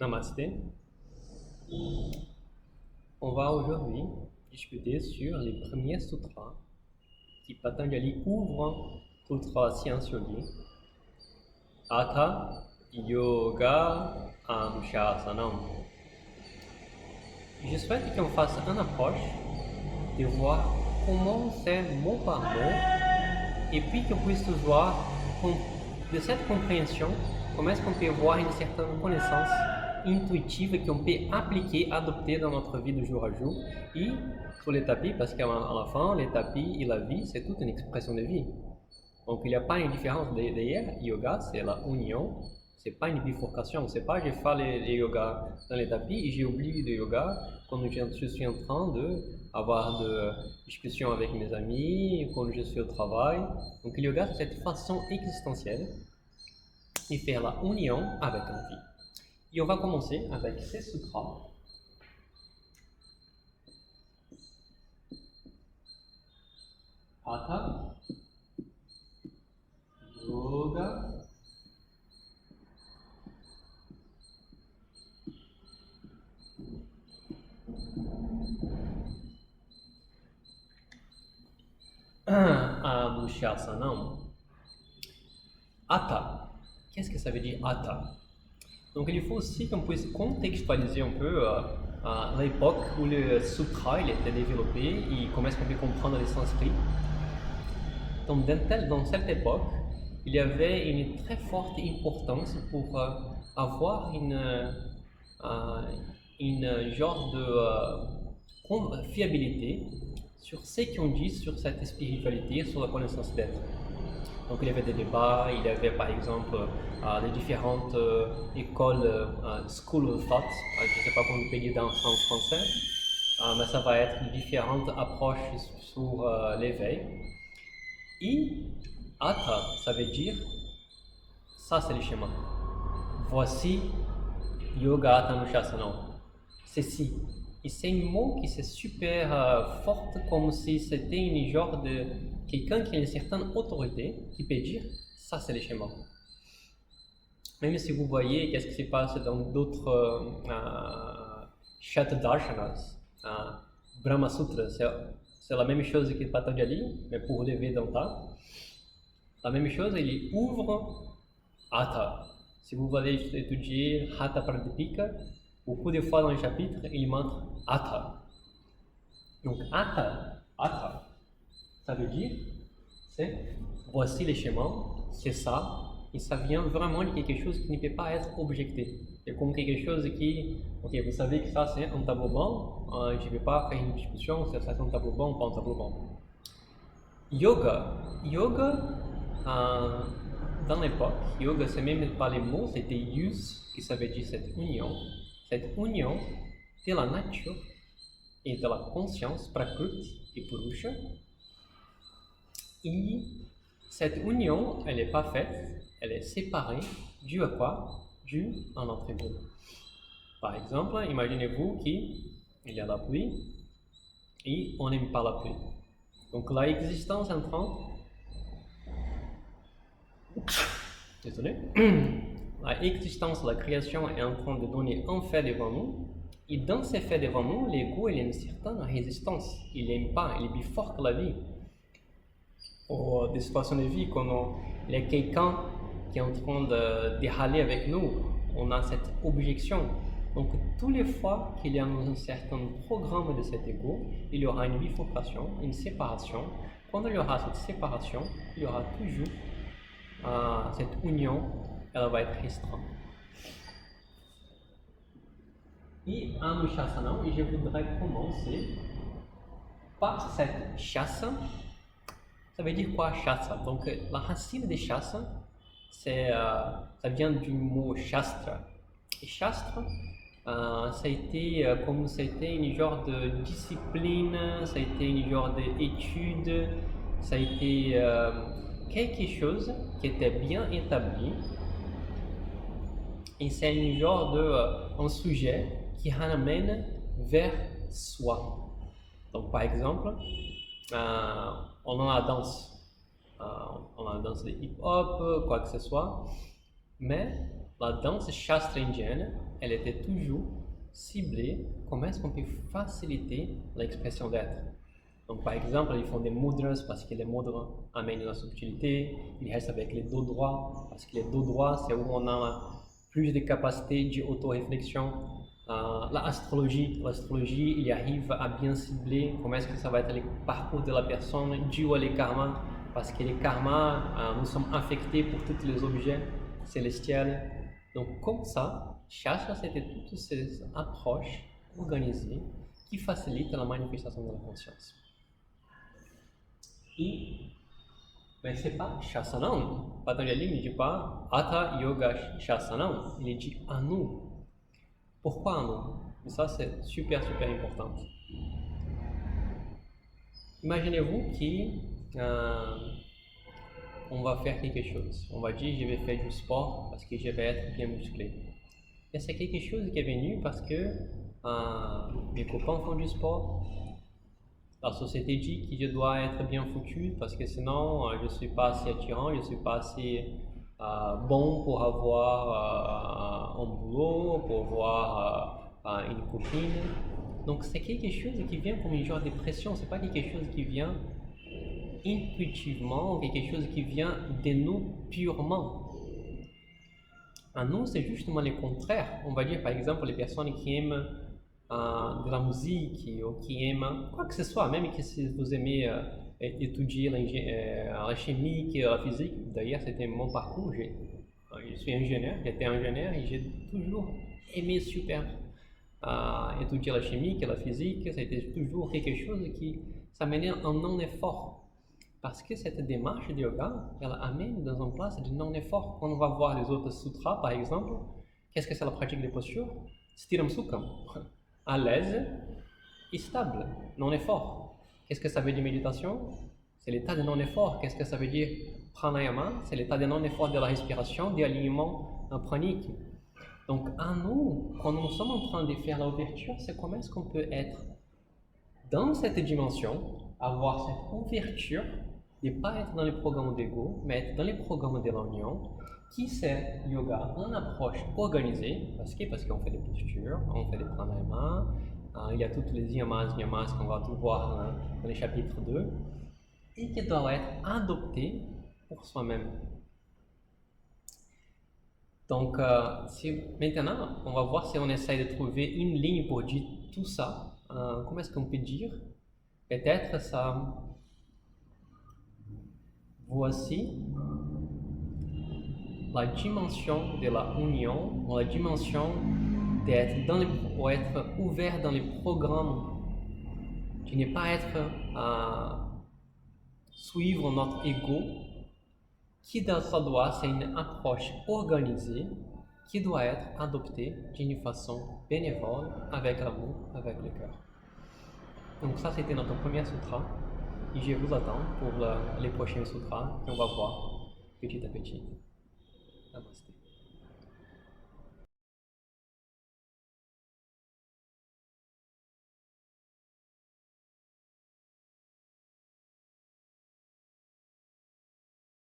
Namasté. On va aujourd'hui discuter sur les premiers sutras qui Patanjali ouvre toute science yogi. Atha Yoga Anuशासनम. Je souhaite qu'on fasse une approche de voir comment c'est mot par mot et puis qu'on puisse voir de cette compréhension comment est-ce qu'on peut voir une certaine connaissance intuitive qu'on peut appliquer, adopter dans notre vie de jour à jour et sur les tapis, parce qu'à la fin, les tapis et la vie, c'est toute une expression de vie. Donc il n'y a pas une différence d'ailleurs. Yoga, c'est la union, c'est pas une bifurcation. C'est pas je fais les yoga dans les tapis et j'ai oublié le yoga quand je suis en train d'avoir des discussions avec mes amis, quand je suis au travail. Donc le yoga, c'est cette façon existentielle de faire la union avec la vie. Et on va commencer avec ces sutras. Hatha Yoga Anuशासनम. Hatha. Qu'est-ce que ça veut dire Hatha? Donc il faut aussi qu'on puisse contextualiser un peu l'époque où le sutra il était développé et comment est-ce qu'on peut comprendre les sanskrit. Donc dans cette époque, il y avait une très forte importance pour avoir une genre de fiabilité sur ce qu'on dit sur cette spiritualité, sur la connaissance d'être. Donc il y avait des débats, il y avait par exemple les différentes écoles, school of thought, je ne sais pas comment on peut dire dans le sens français, mais ça va être différentes approches sur l'éveil. Et Hatha, ça veut dire, ça c'est le schéma. Voici Yoga Hatha Anuशासनम. Ceci. Et c'est un mot qui est super fort, comme si c'était une genre de quelqu'un qui a une certaine autorité qui peut dire ça c'est le schéma. Même si vous voyez qu'est-ce qui se passe dans d'autres Shatadarshanas, Brahma Sutra, c'est la même chose que Patanjali, mais pour le Vedanta. La même chose, il ouvre Hatha. Si vous allez étudier Hatha Pradipika, beaucoup de fois dans le chapitre, il montre Hatha. Donc Hatha, ça veut dire, c'est voici les schémas, c'est ça, et ça vient vraiment de quelque chose qui ne peut pas être objecté. C'est comme quelque chose qui, ok, vous savez que ça c'est un tableau blanc, je ne vais pas faire une discussion si ça c'est un tableau blanc ou pas un tableau blanc. Yoga, dans l'époque, yoga c'est même pas les mots, c'était use, qui ça veut dire cette union de la nature et de la conscience, prakriti et purusha. Et cette union, elle n'est pas faite, elle est séparée, due à quoi? Due à notre ego. Par exemple, imaginez-vous qu'il y a la pluie et on n'aime pas la pluie. Donc l'existence est en train... Désolé. L'existence, la création est en train de donner un fait devant nous. Et dans ces faits devant nous, l'ego, il a une certaine résistance. Il n'aime pas, il est plus fort que la vie. Ou des situations de vie, quand il y a quelqu'un qui est en train de râler avec nous, on a cette objection. Donc, toutes les fois qu'il y a un certain programme de cet ego, il y aura une bifurcation, une séparation. Quand il y aura cette séparation, il y aura toujours cette union, elle va être restreinte. Et Anuशासनम, et je voudrais commencer par cette shasa. Ça veut dire quoi shasa? Donc la racine de shasa, ça vient du mot shastra. Et shastra, ça a été comme c'était une genre de discipline, ça a été une genre d'étude, ça a été quelque chose qui était bien établi. Et c'est un genre un sujet qui ramène vers soi. Donc par exemple, on a la danse, de hip-hop, quoi que ce soit, mais la danse shastra indienne, elle était toujours ciblée. Comment est-ce qu'on peut faciliter l'expression d'être? Donc, par exemple, ils font des mudras parce que les mudras amènent la subtilité. Ils restent avec les dos droits parce que les dos droits, c'est où on a plus de capacité d'auto-réflexion. L'astrologie, il arrive à bien cibler comment est-ce que ça va être le parcours de la personne dû à les karmas, parce que les karmas, nous sommes affectés pour tous les objets célestiels. Donc comme ça, Shastra, c'était toutes ces approches organisées qui facilitent la manifestation de la conscience. Et mais c'est pas Shasanam. Patanjali ne dit pas Atha Yoga Shasanam, il dit Anu. Pourquoi Anu? Et ça, c'est super important. Imaginez-vous qu'on va faire quelque chose. On va dire je vais faire du sport parce que je vais être bien musclé. Et c'est quelque chose qui est venu parce que mes copains font du sport. La société dit que je dois être bien foutu parce que sinon je ne suis pas assez attirant, je ne suis pas assez bon pour avoir un boulot, pour avoir une copine. Donc c'est quelque chose qui vient comme une genre de pression, c'est pas quelque chose qui vient intuitivement, quelque chose qui vient de nous purement. À nous, c'est justement le contraire. On va dire par exemple les personnes qui aiment de la musique ou qui aiment quoi que ce soit, même que si vous aimez étudier la chimie, la physique. D'ailleurs, c'était mon parcours. Je suis ingénieur, j'étais ingénieur et j'ai toujours aimé super étudier la chimie, la physique. C'était toujours quelque chose qui s'amenait un non-effort. Parce que cette démarche de yoga, elle amène dans une place de non-effort. Quand on va voir les autres sutras, par exemple, qu'est-ce que c'est la pratique des postures? Stiram Sukham, à l'aise et stable, non-effort. Qu'est-ce que ça veut dire méditation? C'est l'état de non-effort. Qu'est-ce que ça veut dire pranayama? C'est l'état de non-effort de la respiration, d'alignement pranique. Donc, à nous, quand nous sommes en train de faire l'ouverture, c'est comment est-ce qu'on peut être dans cette dimension, avoir cette ouverture, de ne pas être dans les programmes d'ego, mais être dans les programmes de l'union, qui c'est yoga en approche organisée, parce qu'on fait des postures, on fait des pranayama, il y a toutes les yamas qu'on va tout voir dans le chapitre 2, et qui doivent être adoptées pour soi-même. Donc, maintenant, on va voir si on essaie de trouver une ligne pour dire tout ça. Comment est-ce qu'on peut dire? Peut-être ça. Voici la dimension de la union, ou la dimension d'être ou être ouvert dans les programmes, de ne pas être à suivre notre ego, qui dans sa doit, c'est une approche organisée qui doit être adoptée d'une façon bénévole, avec l'amour, avec le cœur. Donc ça, c'était notre premier sutra. Et je vous attends pour les prochains sutras qu'on va voir petit à petit. Namaste.